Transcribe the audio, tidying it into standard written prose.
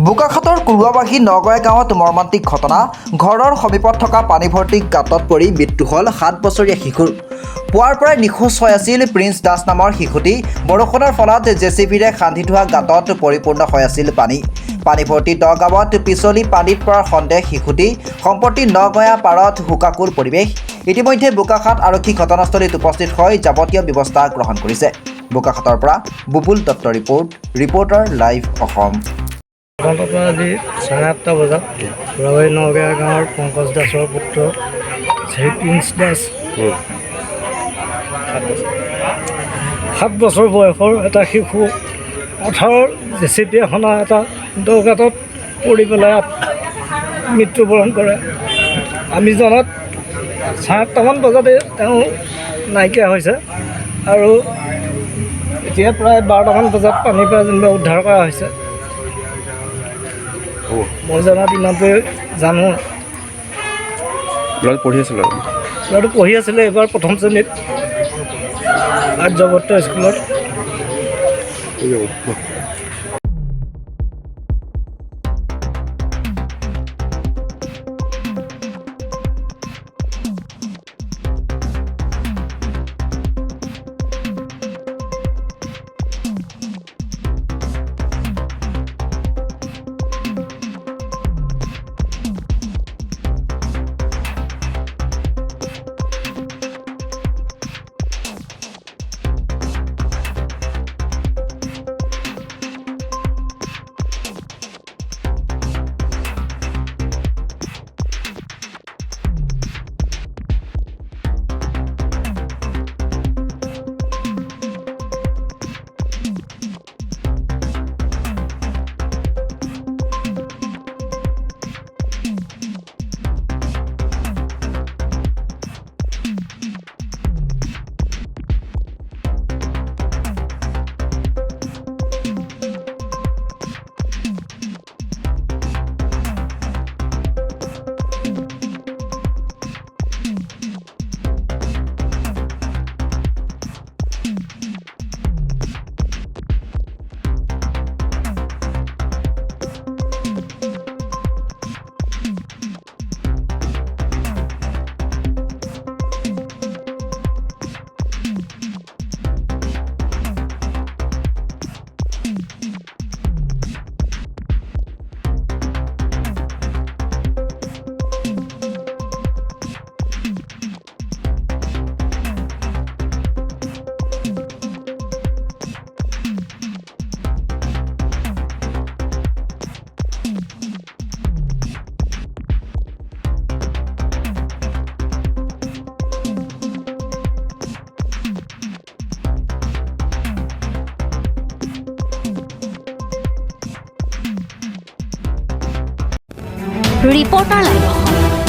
বোকাখাটৰ কুৰুৱাবাহী নগয়া গাঁৱত মৰ্মান্তিক ঘটনা। ঘৰৰ সমীপত থকা পানী ভৰ্তি গাঁতত পৰি মৃত্যু হ'ল 7 বছৰীয়া শিশুৰ। পুৱাৰ পৰাই নিখোজ হৈ আছিল প্ৰিন্স দাস নামৰ শিশুটি। বৰষুণৰ ফলত জেচিবিৰে খান্দি থোৱা গাঁতত পৰিপূৰ্ণ হৈ আছিল পানী। পানী ভৰ্তি দ গাঁৱত পিছলি পানীত পৰাৰ সন্দেহ শিশুটি। সম্প্ৰতি নগয়া পাৰত শোকাকুল পৰিৱেশ। ইতিমধ্যে বোকাখাট আৰক্ষী ঘটনাস্থলীত উপস্থিত হৈ যাৱতীয় ব্যৱস্থা গ্ৰহণ কৰিছে। বোকাখাটৰ পৰা বুবুল দত্তৰ ৰিপৰ্টাৰ লাইভ অসম। ঘণ্টাৰ আজি 8:30 বজাত কুৰাবাৰী নগয়া গাঁৱৰ পংকজ দাসৰ পুত্ৰ শ্ৰী প্ৰিন্স দাস 7 বছৰ বয়সৰ এটা শিশু পথাৰৰ জেচিপি এখনৰ এটা দগাঁতত পৰি পেলাই মৃত্যুবৰণ কৰে। আমি জনাত 8:30মান বজাতে তেওঁ নাইকিয়া হৈছে আৰু এতিয়া প্ৰায় 12টামান বজাত পানীৰ পৰা যেনিবা উদ্ধাৰ কৰা হৈছে। মই জনাত ইমানটোৱে জানো। ল'ৰাটো পঢ়ি আছিলে এইবাৰ প্ৰথম শ্ৰেণীত আৰ্যভট্ট স্কুলত। Reporter live Assam.